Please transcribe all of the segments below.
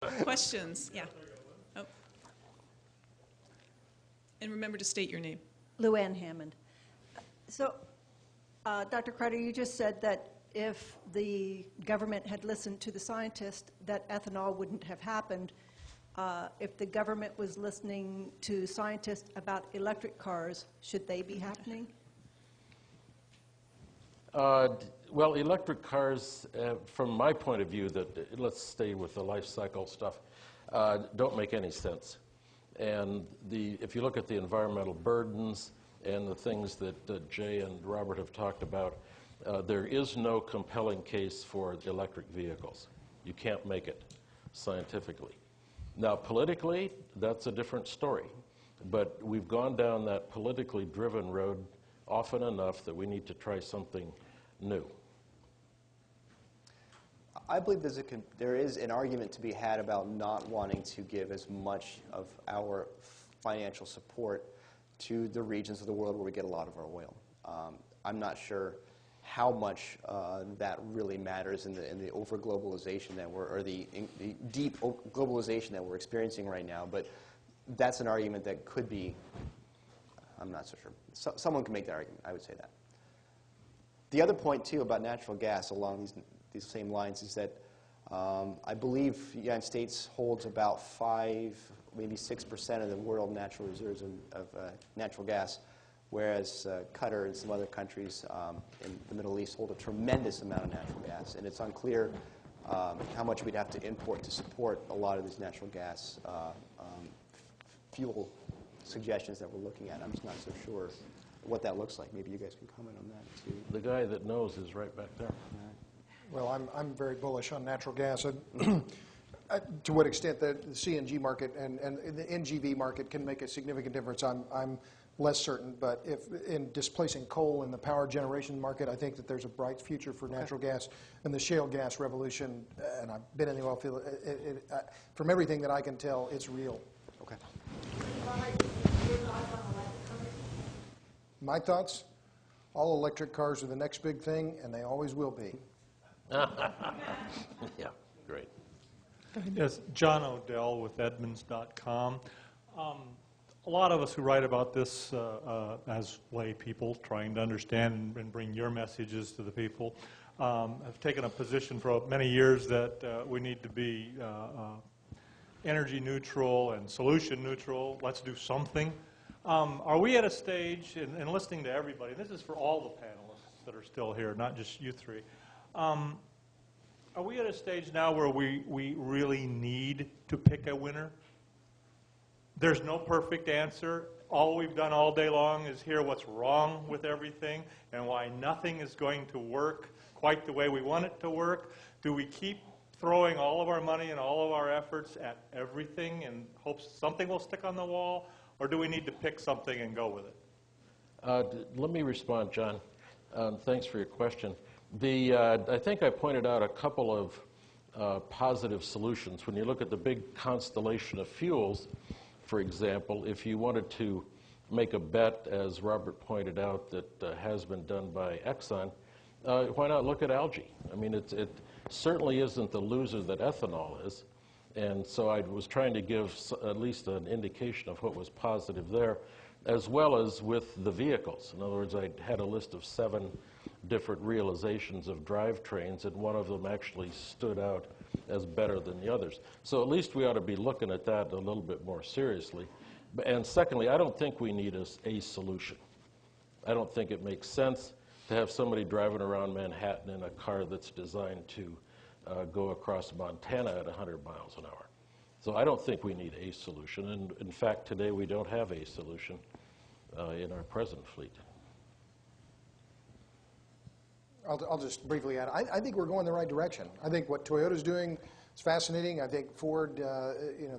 Questions? Yeah. Oh. And remember to state your name. Luann Hammond. So, Dr. Kreider, you just said that if the government had listened to the scientists, that ethanol wouldn't have happened. If the government was listening to scientists about electric cars, should they be happening? Well, electric cars, from my point of view, let's stay with the life cycle stuff, don't make any sense. And if you look at the environmental burdens and the things that Jay and Robert have talked about, there is no compelling case for electric vehicles. You can't make it scientifically. Now, politically, that's a different story. But we've gone down that politically driven road often enough that we need to try something new. I believe there is an argument to be had about not wanting to give as much of our financial support to the regions of the world where we get a lot of our oil. I'm not sure how much that really matters in the over-globalization that or the deep globalization that we're experiencing right now, but that's an argument that could be, I'm not so sure. Someone can make that argument, I would say that. The other point, too, about natural gas along these same lines is that I believe the United States holds about 5, maybe 6% of the world natural reserves of natural gas, whereas Qatar and some other countries in the Middle East hold a tremendous amount of natural gas. And it's unclear how much we'd have to import to support a lot of these natural gas fuel suggestions that we're looking at. I'm just not so sure what that looks like. Maybe you guys can comment on that, too. The guy that knows is right back there. Well, I'm very bullish on natural gas. To what extent the CNG market and the NGV market can make a significant difference, I'm less certain. But if in displacing coal in the power generation market, I think that there's a bright future for natural gas and the shale gas revolution. And I've been in the oil field. From everything that I can tell, it's real. Okay. My thoughts? All electric cars are the next big thing, and they always will be. Yeah, great. Yes, John Odell with Edmunds.com. A lot of us who write about this as lay people trying to understand and bring your messages to the people have taken a position for many years that we need to be energy neutral and solution neutral. Let's do something. Are we at a stage, and listening to everybody, and this is for all the panelists that are still here, not just you three, are we at a stage now where we really need to pick a winner? There's no perfect answer. All we've done all day long is hear what's wrong with everything and why nothing is going to work quite the way we want it to work. Do we keep throwing all of our money and all of our efforts at everything in hopes something will stick on the wall, or do we need to pick something and go with it? Let me respond, John. Thanks for your question. I think I pointed out a couple of positive solutions. When you look at the big constellation of fuels, for example, if you wanted to make a bet, as Robert pointed out, that has been done by Exxon, why not look at algae? I mean, it certainly isn't the loser that ethanol is. And so I was trying to give at least an indication of what was positive there, as well as with the vehicles. In other words, I had a list of 7 different realizations of drivetrains, and one of them actually stood out as better than the others. So at least we ought to be looking at that a little bit more seriously. And secondly, I don't think we need a solution. I don't think it makes sense to have somebody driving around Manhattan in a car that's designed to go across Montana at 100 miles an hour. So I don't think we need a solution. And in fact, today we don't have a solution in our present fleet. I'll just briefly add, I think we're going the right direction. I think what Toyota's doing is fascinating. I think Ford,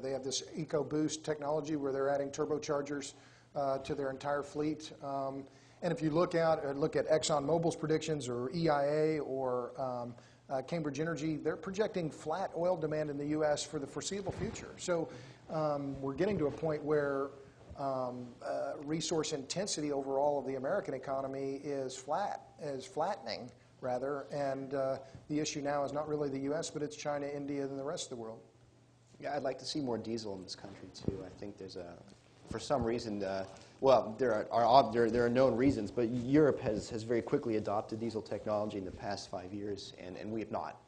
they have this EcoBoost technology where they're adding turbochargers to their entire fleet. And if you look at ExxonMobil's predictions or EIA or Cambridge Energy, they're projecting flat oil demand in the U.S. for the foreseeable future. So we're getting to a point where resource intensity overall of the American economy is flattening, rather. And the issue now is not really the U.S., but it's China, India, and the rest of the world. Yeah, I'd like to see more diesel in this country too. I think there's for some reason, well, there are known reasons, but Europe has very quickly adopted diesel technology in the past 5 years, and we have not.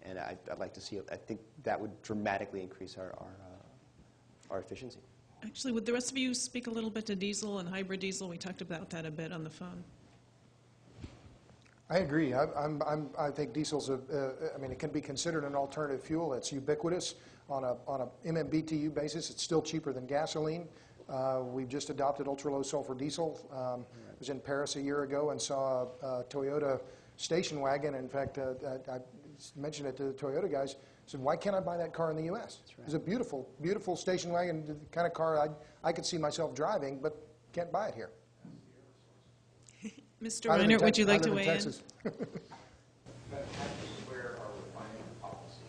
And I'd like to see it. I think that would dramatically increase our efficiency. Actually, would the rest of you speak a little bit to diesel and hybrid diesel? We talked about that a bit on the phone. I agree. I think diesel's I mean, it can be considered an alternative fuel. It's ubiquitous on a MMBTU basis. It's still cheaper than gasoline. We've just adopted ultra-low sulfur diesel. I was in Paris a year ago and saw a Toyota station wagon. In fact, I mentioned it to the Toyota guys. I said, why can't I buy that car in the U.S.? Right. It's a beautiful, beautiful station wagon, the kind of car I could see myself driving, but can't buy it here. Mr. Reiner, would you like to weigh in? Where our refining policy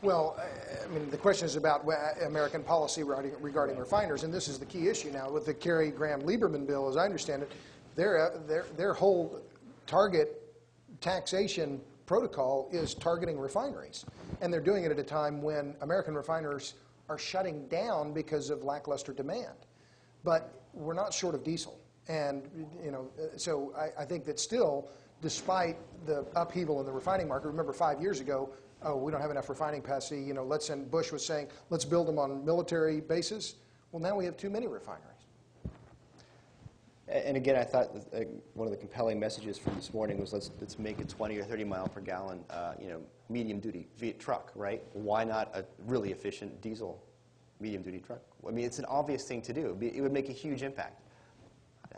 Well, I mean, the question is about American policy regarding refiners, and this is the key issue now with the Kerry Graham-Lieberman bill. As I understand it, their whole target taxation protocol is targeting refineries, and they're doing it at a time when American refiners are shutting down because of lackluster demand. But we're not short of diesel, and so I think that still, despite the upheaval in the refining market, remember 5 years ago, oh, we don't have enough refining capacity. And Bush was saying, let's build them on military bases. Well, now we have too many refineries. And again, I thought one of the compelling messages from this morning was let's make a 20 or 30 mile per gallon, medium duty truck, right? Why not a really efficient diesel medium duty truck? I mean, it's an obvious thing to do. It would make a huge impact.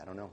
I don't know.